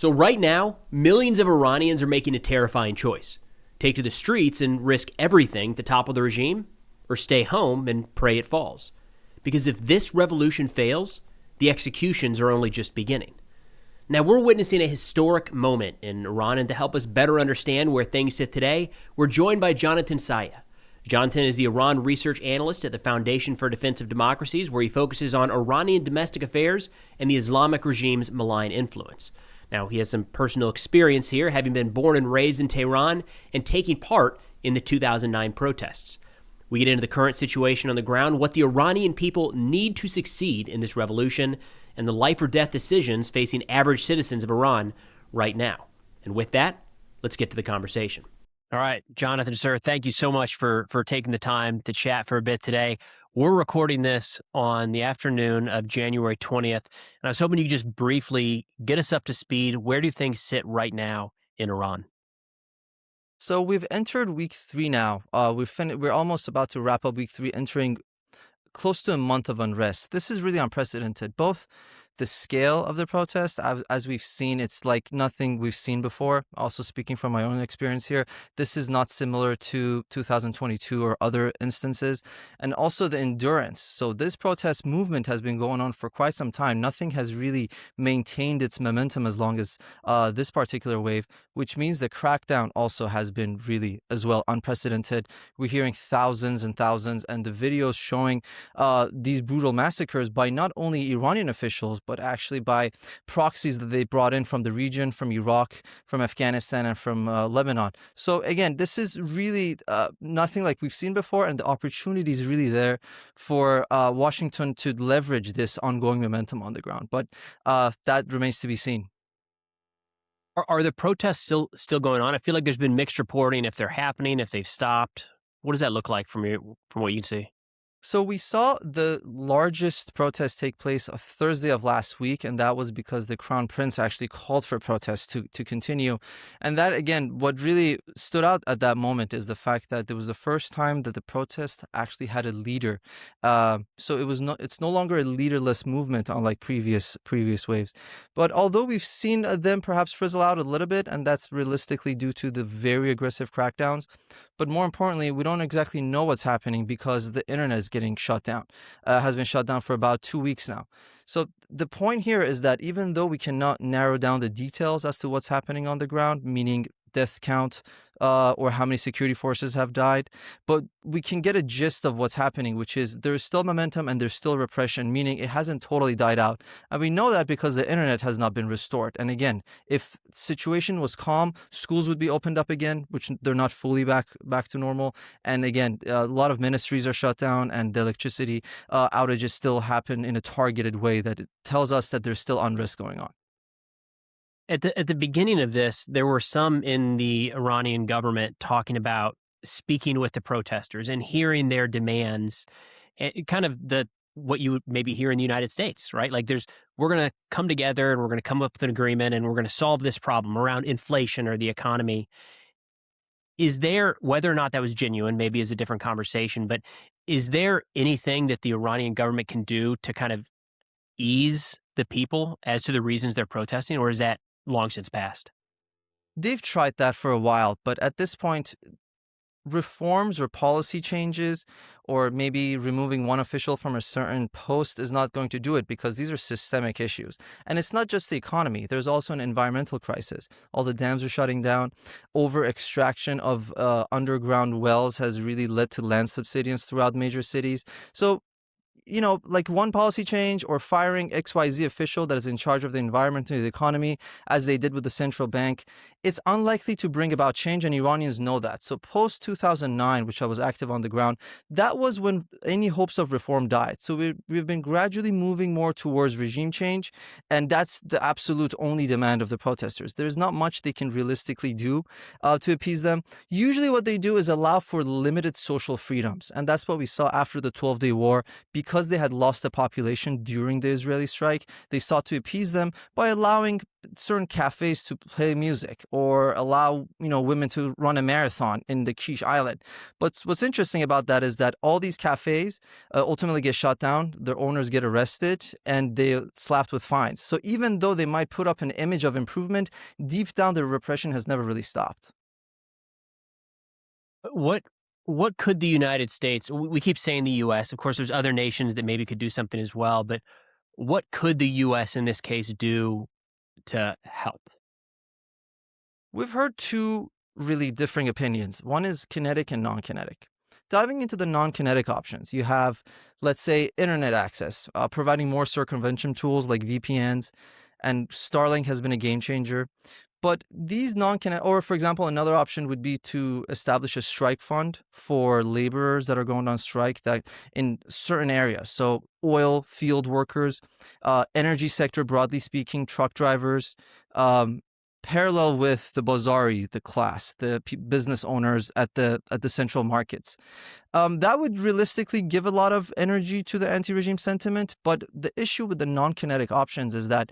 So right now, millions of Iranians are making a terrifying choice. Take to the streets and risk everything to topple the regime, or stay home and pray it falls. Because if this revolution fails, the executions are only just beginning. Now, we're witnessing a historic moment in Iran, and to help us better understand where things sit today, we're joined by Janatan Sayeh. Janatan is the Iran research analyst at the Foundation for Defense of Democracies, where he focuses on Iranian domestic affairs and the Islamic regime's malign influence. Now, he has some personal experience here, having been born and raised in Tehran and taking part in the 2009 protests. We get into the current situation on the ground, what the Iranian people need to succeed in this revolution, and the life or death decisions facing average citizens of Iran right now. And with that, let's get to the conversation. All right, Janatan, sir, thank you so much for taking the time to chat for a bit today. We're recording this on the afternoon of January 20th, and I was hoping you could just briefly get us up to speed. Where do things sit right now in Iran? So we've entered week 3 now. We're almost about to wrap up week 3, entering close to a month of unrest. This is really unprecedented. Both the scale of the protest, as we've seen, it's like nothing we've seen before. Also speaking from my own experience here, this is not similar to 2022 or other instances. And also the endurance. So this protest movement has been going on for quite some time. Nothing has really maintained its momentum as long as this particular wave, which means the crackdown also has been really as well unprecedented. We're hearing thousands and thousands, and the videos showing these brutal massacres by not only Iranian officials, but actually by proxies that they brought in from the region, from Iraq, from Afghanistan, and from Lebanon. So again, this is really nothing like we've seen before, and the opportunity is really there for Washington to leverage this ongoing momentum on the ground. But that remains to be seen. Are the protests still going on? I feel like there's been mixed reporting if they're happening, if they've stopped. What does that look like from what you can see? So we saw the largest protest take place on Thursday of last week, and that was because the Crown Prince actually called for protests to continue. And that, again, what really stood out at that moment is the fact that it was the first time that the protest actually had a leader. So it's no longer a leaderless movement unlike previous waves. But although we've seen them perhaps frizzle out a little bit, and that's realistically due to the very aggressive crackdowns, but more importantly, we don't exactly know what's happening because the internet is getting shut down, has been shut down for about 2 weeks now. So the point here is that even though we cannot narrow down the details as to what's happening on the ground, meaning death count or how many security forces have died, but we can get a gist of what's happening, which is there's still momentum and there's still repression, meaning it hasn't totally died out. And we know that because the internet has not been restored. And again, if the situation was calm, schools would be opened up again, which they're not fully back to normal. And again, a lot of ministries are shut down, and the electricity outages still happen in a targeted way that it tells us that there's still unrest going on. At the beginning of this, there were some in the Iranian government talking about speaking with the protesters and hearing their demands, and kind of what you would maybe hear in the United States, right? Like we're going to come together and we're going to come up with an agreement and we're going to solve this problem around inflation or the economy. Is there, whether or not that was genuine, maybe is a different conversation, but is there anything that the Iranian government can do to kind of ease the people as to the reasons they're protesting, or is that long since passed? They've tried that for a while, but at this point, reforms or policy changes, or maybe removing one official from a certain post is not going to do it, because these are systemic issues. And it's not just the economy. There's also an environmental crisis. All the dams are shutting down. Over extraction of underground wells has really led to land subsidence throughout major cities. So like one policy change or firing XYZ official that is in charge of the environment and the economy, as they did with the central bank, it's unlikely to bring about change, and Iranians know that. So post-2009, which I was active on the ground, that was when any hopes of reform died. So we've been gradually moving more towards regime change, and that's the absolute only demand of the protesters. There's not much they can realistically do to appease them. Usually what they do is allow for limited social freedoms, and that's what we saw after the 12-day war, because because they had lost the population during the Israeli strike, they sought to appease them by allowing certain cafes to play music or allow, women to run a marathon in the Kish Island. But what's interesting about that is that all these cafes ultimately get shut down, their owners get arrested, and they're slapped with fines. So even though they might put up an image of improvement, deep down the repression has never really stopped. What could the United States, we keep saying the U.S., of course there's other nations that maybe could do something as well, but what could the U.S. in this case do to help? We've heard two really differing opinions. One is kinetic and non-kinetic. Diving into the non-kinetic options, you have, let's say, internet access, providing more circumvention tools like VPNs, and Starlink has been a game changer. But these non-kinetic, or for example, another option would be to establish a strike fund for laborers that are going on strike that in certain areas. So oil field workers, energy sector, broadly speaking, truck drivers, parallel with the Bazari, the class, the business owners at the central markets. That would realistically give a lot of energy to the anti-regime sentiment. But the issue with the non-kinetic options is that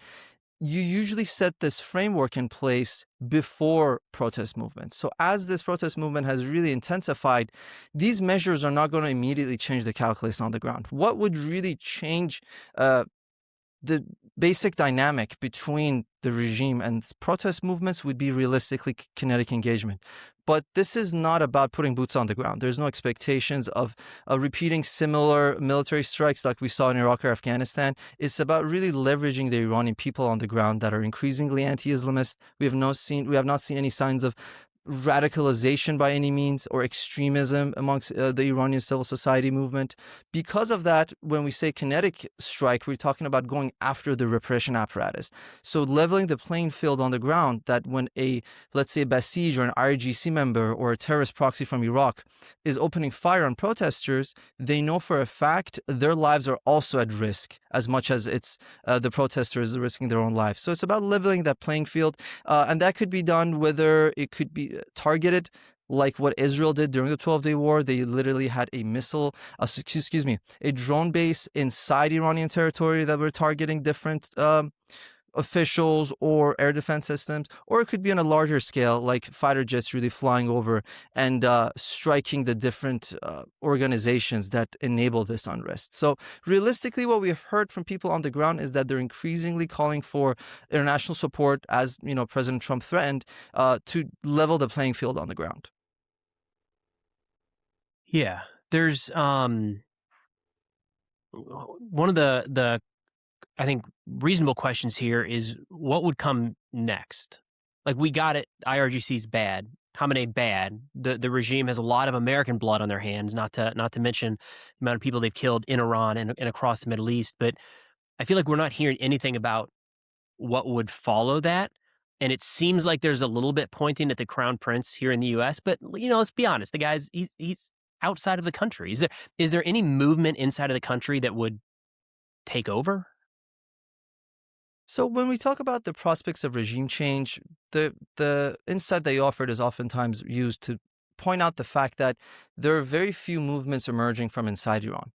you usually set this framework in place before protest movements. So as this protest movement has really intensified, these measures are not going to immediately change the calculus on the ground. What would really change the basic dynamic between the regime and protest movements would be realistically kinetic engagement. But this is not about putting boots on the ground. There's no expectations of repeating similar military strikes like we saw in Iraq or Afghanistan. It's about really leveraging the Iranian people on the ground that are increasingly anti-Islamist. We have not seen any signs of radicalization by any means or extremism amongst the Iranian civil society movement. Because of that, when we say kinetic strike, we're talking about going after the repression apparatus. So leveling the playing field on the ground, that when let's say a Basij or an IRGC member or a terrorist proxy from Iraq is opening fire on protesters, they know for a fact their lives are also at risk as much as it's the protesters risking their own lives. So it's about leveling that playing field. And that could be done whether it could be targeted like what Israel did during the 12-day war. They literally had a drone base inside Iranian territory that were targeting different officials or air defense systems, or it could be on a larger scale, like fighter jets really flying over and striking the different organizations that enable this unrest. So realistically, what we have heard from people on the ground is that they're increasingly calling for international support, as President Trump threatened, to level the playing field on the ground. Yeah, there's one of the I think reasonable questions here is what would come next? Like, we got it, IRGC's bad, Khamenei bad. The regime has a lot of American blood on their hands, not to mention the amount of people they've killed in Iran and across the Middle East. But I feel like we're not hearing anything about what would follow that. And it seems like there's a little bit pointing at the Crown Prince here in the U.S. But, let's be honest, the guy's he's outside of the country. Is there any movement inside of the country that would take over? So when we talk about the prospects of regime change, the insight they offered is oftentimes used to point out the fact that there are very few movements emerging from inside Iran.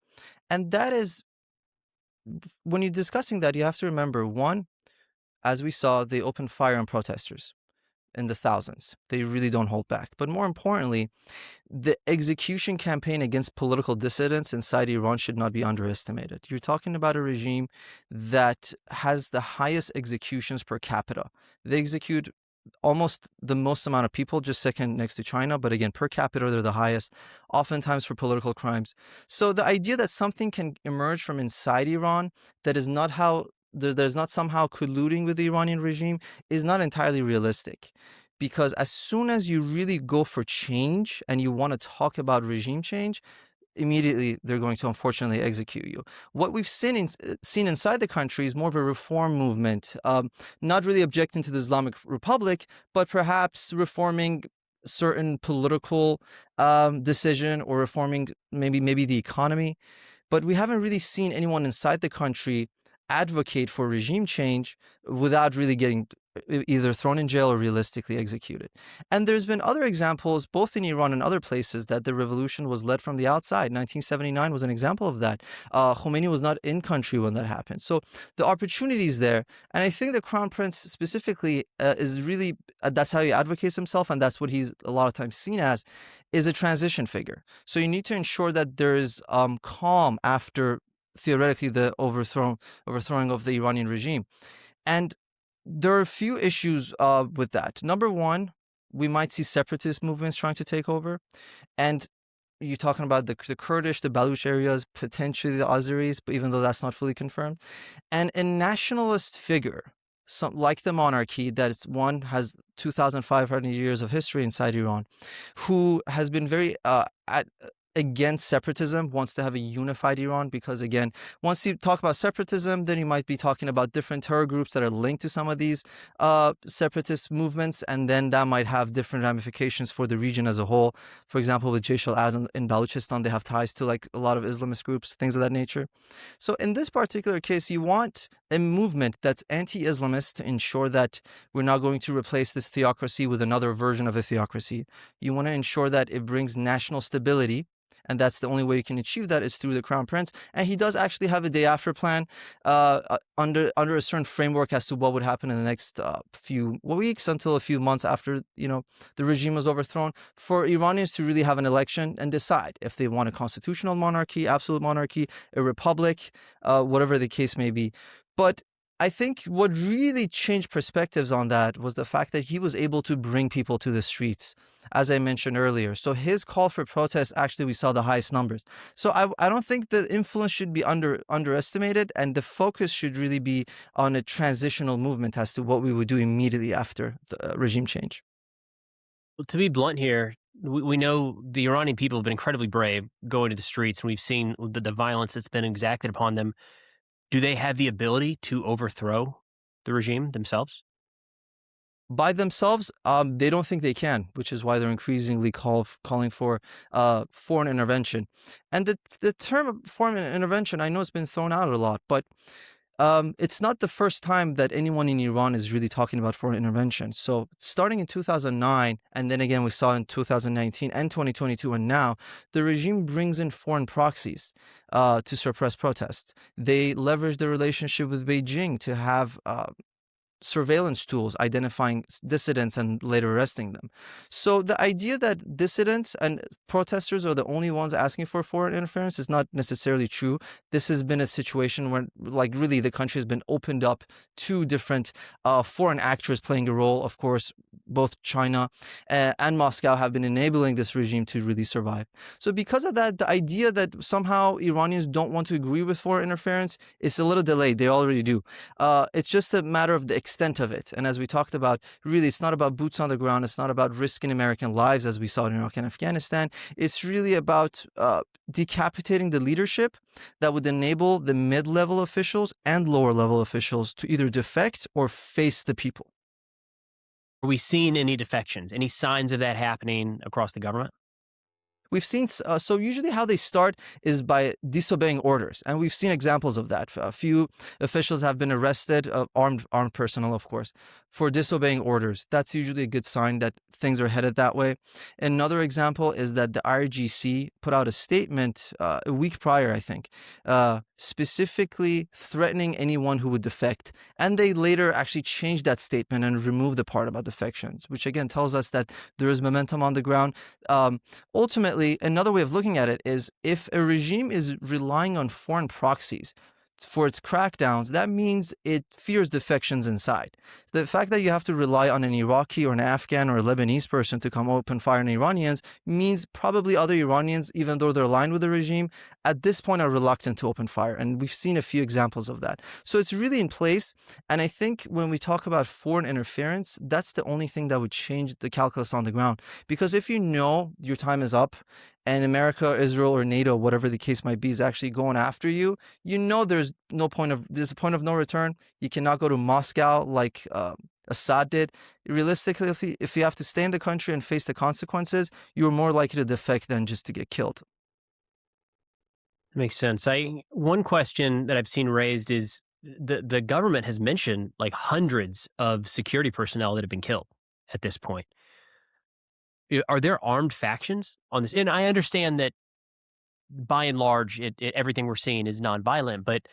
And that is, when you're discussing that, you have to remember, one, as we saw, they opened fire on protesters in the thousands. They really don't hold back. But more importantly, the execution campaign against political dissidents inside Iran should not be underestimated. You're talking about a regime that has the highest executions per capita. They execute almost the most amount of people, just second next to China. But again, per capita, they're the highest, oftentimes for political crimes. So the idea that something can emerge from inside Iran that is not there's not somehow colluding with the Iranian regime is not entirely realistic. Because as soon as you really go for change and you want to talk about regime change, immediately they're going to unfortunately execute you. What we've seen inside the country is more of a reform movement, not really objecting to the Islamic Republic, but perhaps reforming certain political decision or reforming maybe the economy. But we haven't really seen anyone inside the country advocate for regime change without really getting either thrown in jail or realistically executed. And there's been other examples, both in Iran and other places, that the revolution was led from the outside. 1979 was an example of that. Khomeini was not in country when that happened. So the opportunity is there. And I think the Crown Prince specifically is really, that's how he advocates himself, and that's what he's a lot of times seen as, is a transition figure. So you need to ensure that there is calm after, theoretically, the overthrowing of the Iranian regime. And there are a few issues with that. Number one, we might see separatist movements trying to take over. And you're talking about the Kurdish, the Baluch areas, potentially the Azeris, but even though that's not fully confirmed. And a nationalist figure, like the monarchy, that has 2,500 years of history inside Iran, who has been very against separatism, wants to have a unified Iran, because again, once you talk about separatism, then you might be talking about different terror groups that are linked to some of these separatist movements, and then that might have different ramifications for the region as a whole. For example, with Jaish al-Adl in Balochistan, they have ties to like a lot of Islamist groups, things of that nature. So in this particular case, you want a movement that's anti-Islamist to ensure that we're not going to replace this theocracy with another version of a theocracy. You want to ensure that it brings national stability, and that's the only way you can achieve that is through the Crown Prince. And he does actually have a day after plan under a certain framework as to what would happen in the next few weeks until a few months after the regime was overthrown, for Iranians to really have an election and decide if they want a constitutional monarchy, absolute monarchy, a republic, whatever the case may be. But I think what really changed perspectives on that was the fact that he was able to bring people to the streets, as I mentioned earlier. So his call for protest, actually, we saw the highest numbers. So I don't think the influence should be underestimated, and the focus should really be on a transitional movement as to what we would do immediately after the regime change. Well, to be blunt here, we know the Iranian people have been incredibly brave going to the streets, and we've seen the violence that's been exacted upon them. Do they have the ability to overthrow the regime themselves? By themselves, they don't think they can, which is why they're increasingly calling for foreign intervention. And the term foreign intervention, I know it's been thrown out a lot, but it's not the first time that anyone in Iran is really talking about foreign intervention. So starting in 2009, and then again we saw in 2019 and 2022, and now the regime brings in foreign proxies to suppress protests. They leverage the relationship with Beijing to have surveillance tools identifying dissidents and later arresting them. So the idea that dissidents and protesters are the only ones asking for foreign interference is not necessarily true. This has been a situation where, like, really the country has been opened up to different foreign actors playing a role. Of course, both China and Moscow have been enabling this regime to really survive. So because of that, the idea that somehow Iranians don't want to agree with foreign interference is a little delayed. They already do. It's just a matter of the extent of it. And as we talked about, really, it's not about boots on the ground. It's not about risking American lives, as we saw in Iraq and Afghanistan. It's really about decapitating the leadership that would enable the mid-level officials and lower-level officials to either defect or face the people. Are we seeing any defections, any signs of that happening across the government? We've seen, so usually how they start is by disobeying orders. And we've seen examples of that. A few officials have been arrested, armed personnel, of course, for disobeying orders. That's usually a good sign that things are headed that way. Another example is that the IRGC put out a statement a week prior, I think, specifically threatening anyone who would defect. And they later actually changed that statement and removed the part about defections, which again tells us that there is momentum on the ground. Ultimately, another way of looking at it is if a regime is relying on foreign proxies for its crackdowns, that means it fears defections inside. The fact that you have to rely on an Iraqi or an Afghan or a Lebanese person to come open fire on Iranians means probably other Iranians, even though they're aligned with the regime, at this point are reluctant to open fire. And we've seen a few examples of that. So it's really in place. And I think when we talk about foreign interference, that's the only thing that would change the calculus on the ground. Because if you know your time is up and America, Israel, or NATO, whatever the case might be, is actually going after you, you know there's a point of no return. You cannot go to Moscow like Assad did. Realistically, if you have to stay in the country and face the consequences, you're more likely to defect than just to get killed. Makes sense. One question that I've seen raised is the government has mentioned like hundreds of security personnel that have been killed at this point. Are there armed factions on this? And I understand that by and large, everything we're seeing is nonviolent, but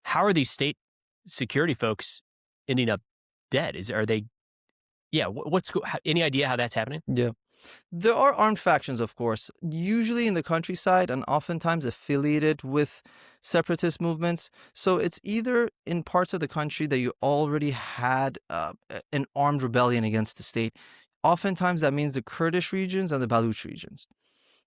how are these state security folks ending up dead? Are they? Yeah, any idea how that's happening? Yeah. There are armed factions, of course, usually in the countryside and oftentimes affiliated with separatist movements. So it's either in parts of the country that you already had an armed rebellion against the state. Oftentimes that means the Kurdish regions and the Baluch regions.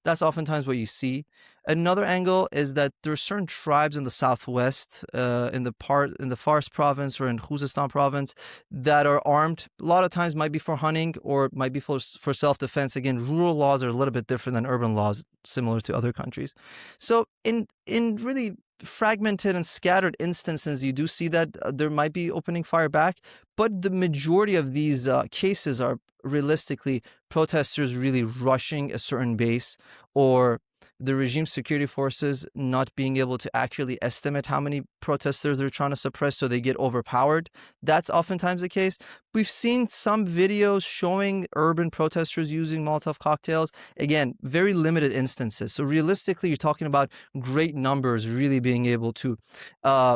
That's oftentimes what you see. Another angle is that there are certain tribes in the southwest, in the Fars province or in Khuzestan province, that are armed. A lot of times might be for hunting or might be for self-defense. Again, rural laws are a little bit different than urban laws, similar to other countries. So in really fragmented and scattered instances, you do see that there might be opening fire back, but the majority of these cases are realistically protesters really rushing a certain base, or the regime security forces not being able to accurately estimate how many protesters they're trying to suppress, so they get overpowered. That's oftentimes the case. We've seen some videos showing urban protesters using Molotov cocktails. Again, very limited instances. So realistically, you're talking about great numbers really being able to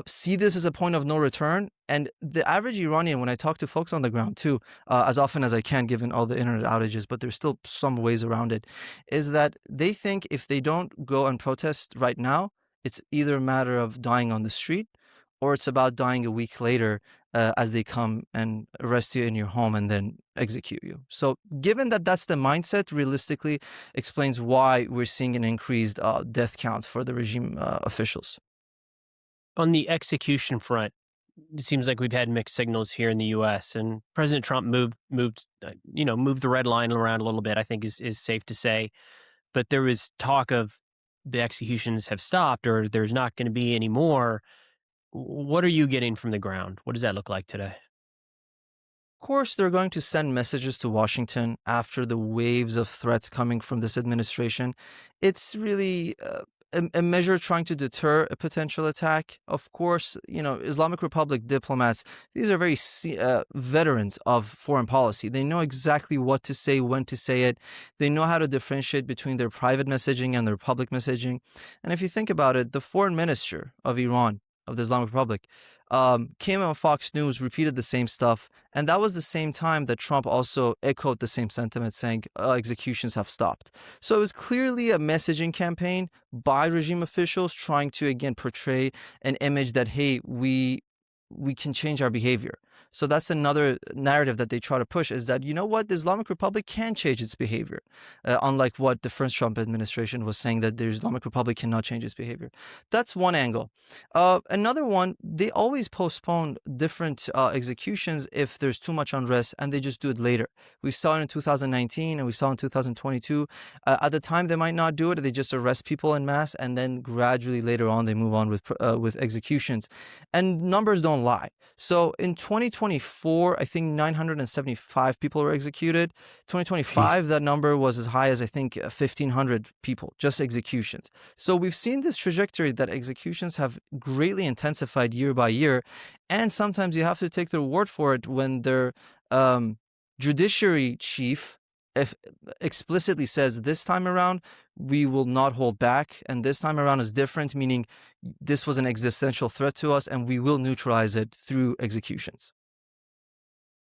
see this as a point of no return. And the average Iranian, when I talk to folks on the ground too, as often as I can, given all the internet outages, but there's still some ways around it, is that they think if they don't go and protest right now, it's either a matter of dying on the street or it's about dying a week later as they come and arrest you in your home and then execute you. So given that that's the mindset, realistically explains why we're seeing an increased death count for the regime officials. On the execution front, it seems like we've had mixed signals here in the U.S. and President Trump moved the red line around a little bit, I think is safe to say. But there was talk of the executions have stopped or there's not going to be any more. What are you getting from the ground? What does that look like today? Of course, they're going to send messages to Washington after the waves of threats coming from this administration. It's really a measure trying to deter a potential attack. Of course, Islamic Republic diplomats, these are very veterans of foreign policy. They know exactly what to say, when to say it. They know how to differentiate between their private messaging and their public messaging. And if you think about it, the foreign minister of Iran, of the Islamic Republic, came on Fox News, repeated the same stuff. And that was the same time that Trump also echoed the same sentiment, saying executions have stopped. So it was clearly a messaging campaign by regime officials trying to, again, portray an image that, hey, we can change our behavior. So that's another narrative that they try to push, is that, you know what, the Islamic Republic can change its behavior, unlike what the first Trump administration was saying, that the Islamic Republic cannot change its behavior. That's one angle. Another one, they always postpone different executions if there's too much unrest, and they just do it later. We saw it in 2019 and we saw in 2022. At the time, they might not do it. They just arrest people en masse, and then gradually later on, they move on with executions. And numbers don't lie. So in 2024, I think 975 people were executed. 2025, Jeez. That number was as high as, I think, 1,500 people, just executions. So we've seen this trajectory that executions have greatly intensified year by year. And sometimes you have to take their word for it when their judiciary chief explicitly says, this time around, we will not hold back. And this time around is different, meaning this was an existential threat to us and we will neutralize it through executions.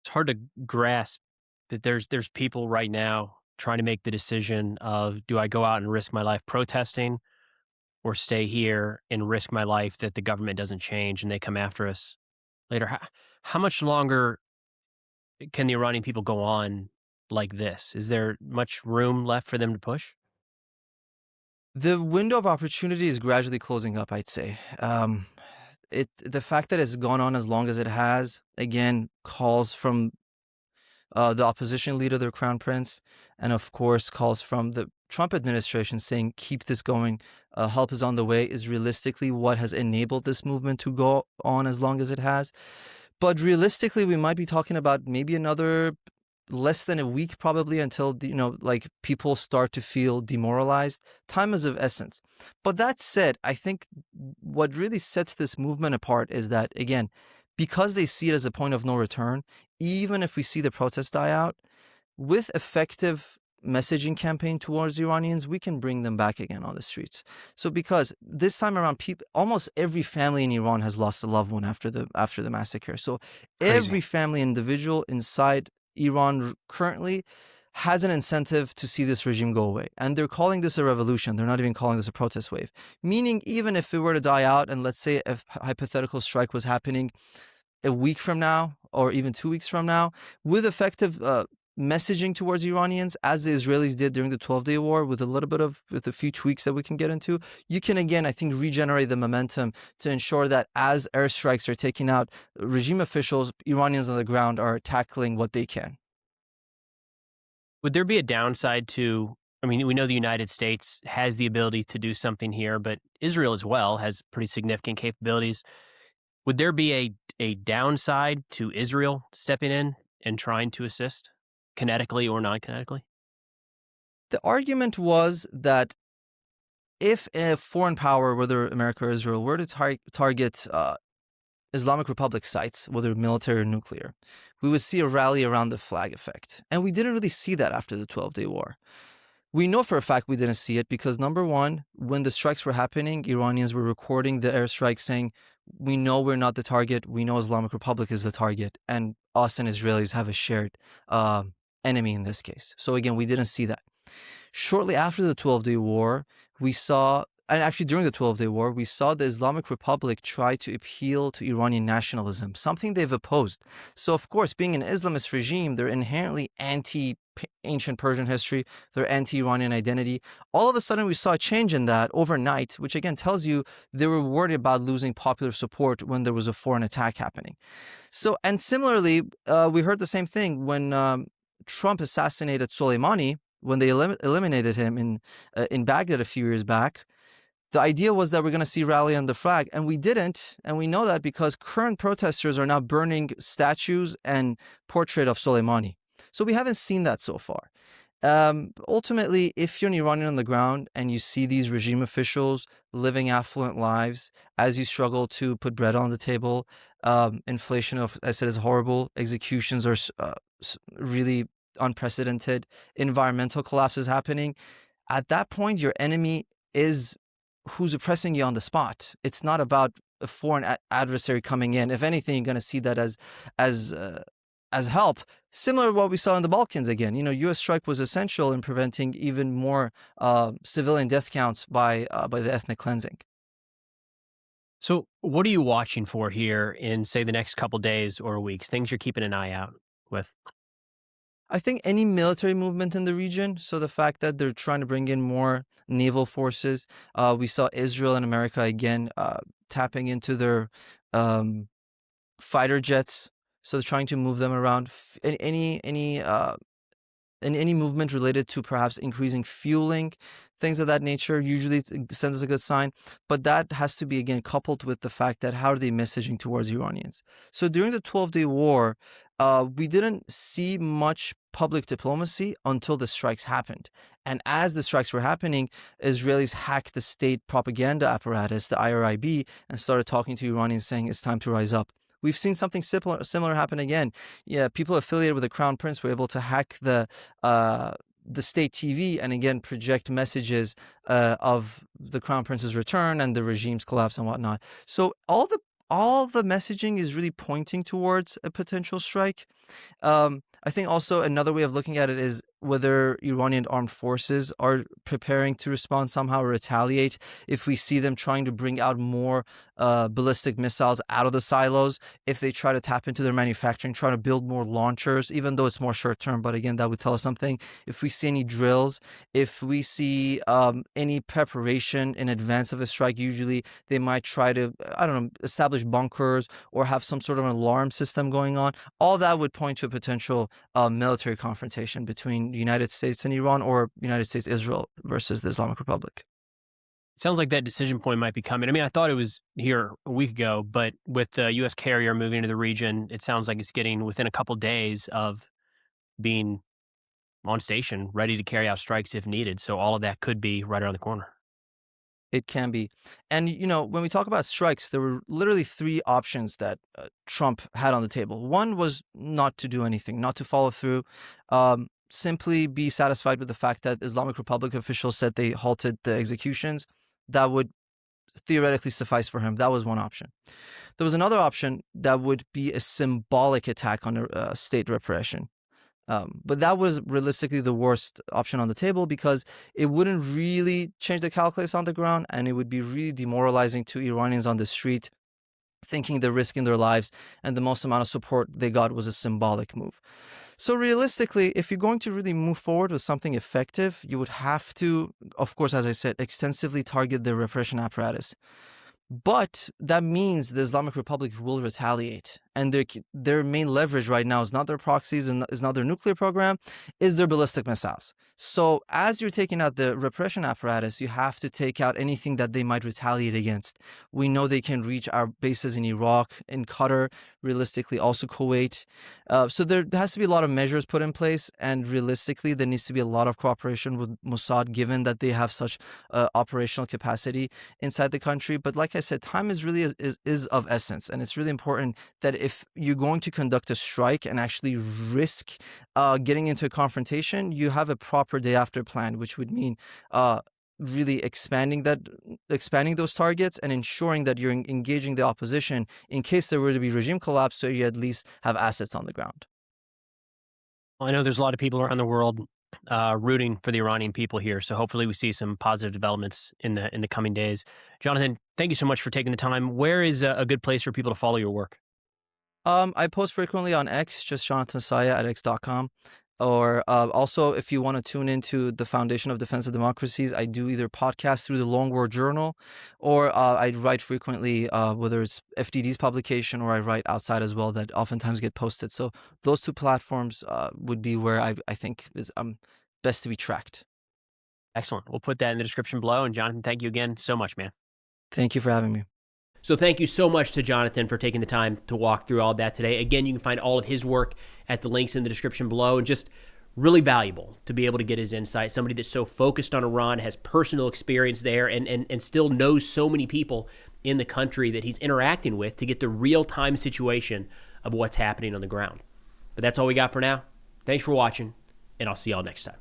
It's hard to grasp that there's people right now trying to make the decision of, do I go out and risk my life protesting or stay here and risk my life that the government doesn't change and they come after us later? How much longer can the Iranian people go on like this? Is there much room left for them to push? The window of opportunity is gradually closing up, I'd say. The fact that it's gone on as long as it has, again, calls from the opposition leader, the Crown Prince, and of course calls from the Trump administration saying, keep this going, help is on the way, is realistically what has enabled this movement to go on as long as it has. But realistically, we might be talking about maybe another less than a week probably until like people start to feel demoralized. Time is of essence. But that said, I think what really sets this movement apart is that, again, because they see it as a point of no return, even if we see the protests die out, with effective messaging campaign towards Iranians, we can bring them back again on the streets. So because this time around, almost every family in Iran has lost a loved one after the massacre. So every family individual inside Iran currently has an incentive to see this regime go away. And they're calling this a revolution. They're not even calling this a protest wave. Meaning, even if it were to die out, and let's say a hypothetical strike was happening a week from now or even 2 weeks from now, with effective messaging towards Iranians, as the Israelis did during the 12-day war, with a few tweaks that we can get into, you can again, I think, regenerate the momentum to ensure that as airstrikes are taking out regime officials, Iranians on the ground are tackling what they can. Would there be a downside to, I mean, we know the United States has the ability to do something here, but Israel as well has pretty significant capabilities. Would there be a downside to Israel stepping in and trying to assist, kinetically or non-kinetically? The argument was that if a foreign power, whether America or Israel, were to target Islamic Republic sites, whether military or nuclear, we would see a rally around the flag effect. And we didn't really see that after the 12-day war. We know for a fact we didn't see it because, number one, when the strikes were happening, Iranians were recording the airstrikes saying, we know we're not the target, we know Islamic Republic is the target, and us and Israelis have a shared enemy in this case. So again, we didn't see that. Shortly after the 12-day war, we saw, and actually during the 12-day war, we saw the Islamic Republic try to appeal to Iranian nationalism, something they've opposed. So of course, being an Islamist regime, they're inherently anti-ancient Persian history, they're anti-Iranian identity. All of a sudden, we saw a change in that overnight, which again tells you they were worried about losing popular support when there was a foreign attack happening. So, and similarly, we heard the same thing when Trump assassinated Soleimani, when they eliminated him in Baghdad a few years back. The idea was that we're going to see rally on the flag, and we didn't. And we know that because current protesters are now burning statues and portrait of Soleimani. So we haven't seen that so far. Ultimately, if you're an Iranian on the ground and you see these regime officials living affluent lives as you struggle to put bread on the table, inflation, as I said, is horrible. Executions are really unprecedented. Environmental collapse is happening. At that point, your enemy is who's oppressing you on the spot. It's not about a foreign adversary coming in. If anything, you're going to see that as help. Similar to what we saw in the Balkans again. U.S. strike was essential in preventing even more civilian death counts by the ethnic cleansing. So what are you watching for here in, say, the next couple days or weeks? Things you're keeping an eye out with? I think any military movement in the region, so the fact that they're trying to bring in more naval forces, we saw Israel and America again tapping into their fighter jets, so they're trying to move them around. Any movement related to perhaps increasing fueling, things of that nature, usually sends us a good sign. But that has to be, again, coupled with the fact that how are they messaging towards Iranians? So during the 12-day war, we didn't see much public diplomacy until the strikes happened. And as the strikes were happening, Israelis hacked the state propaganda apparatus, the IRIB, and started talking to Iranians saying it's time to rise up. We've seen something similar happen again. Yeah, people affiliated with the Crown Prince were able to hack the state TV and again project messages of the Crown Prince's return and the regime's collapse and whatnot. So all the messaging is really pointing towards a potential strike. I think also another way of looking at it is whether Iranian armed forces are preparing to respond somehow or retaliate if we see them trying to bring out more ballistic missiles out of the silos, if they try to tap into their manufacturing, try to build more launchers, even though it's more short term. But again, that would tell us something. If we see any drills, if we see any preparation in advance of a strike, usually they might try to, establish bunkers or have some sort of an alarm system going on. All that would point to a potential military confrontation between the United States and Iran, or United States, Israel versus the Islamic Republic. It sounds like that decision point might be coming. I mean, I thought it was here a week ago, but with the U.S. carrier moving into the region, it sounds like it's getting within a couple days of being on station, ready to carry out strikes if needed. So all of that could be right around the corner. It can be. And, when we talk about strikes, there were literally three options that Trump had on the table. One was not to do anything, not to follow through, simply be satisfied with the fact that Islamic Republic officials said they halted the executions. That would theoretically suffice for him. That was one option. There was another option that would be a symbolic attack on state repression. But that was realistically the worst option on the table because it wouldn't really change the calculus on the ground, and it would be really demoralizing to Iranians on the street, thinking they're risking their lives, and the most amount of support they got was a symbolic move. So realistically, if you're going to really move forward with something effective, you would have to, of course, as I said, extensively target the repression apparatus. But that means the Islamic Republic will retaliate. And their main leverage right now is not their proxies and is not their nuclear program, is their ballistic missiles. So as you're taking out the repression apparatus, you have to take out anything that they might retaliate against. We know they can reach our bases in Iraq, in Qatar, realistically also Kuwait. So there has to be a lot of measures put in place. And realistically, there needs to be a lot of cooperation with Mossad, given that they have such operational capacity inside the country. But like I said, time is really is of essence. And it's really important that if you're going to conduct a strike and actually risk getting into a confrontation, you have a proper day after plan, which would mean really expanding those targets and ensuring that you're engaging the opposition in case there were to be regime collapse, so you at least have assets on the ground. Well, I know there's a lot of people around the world rooting for the Iranian people here, so hopefully we see some positive developments in the coming days. Janatan, thank you so much for taking the time. Where is a good place for people to follow your work? I post frequently on X, just Janatan Sayeh at x.com. Or also, if you want to tune into the Foundation of Defense of Democracies, I do either podcast through the Long War Journal, or I write frequently, whether it's FDD's publication or I write outside as well, that oftentimes get posted. So those two platforms would be where I think is best to be tracked. Excellent. We'll put that in the description below. And Janatan, thank you again so much, man. Thank you for having me. So thank you so much to Janatan for taking the time to walk through all of that today. Again, you can find all of his work at the links in the description below, and just really valuable to be able to get his insight. Somebody that's so focused on Iran, has personal experience there, and still knows so many people in the country that he's interacting with to get the real-time situation of what's happening on the ground. But that's all we got for now. Thanks for watching, and I'll see y'all next time.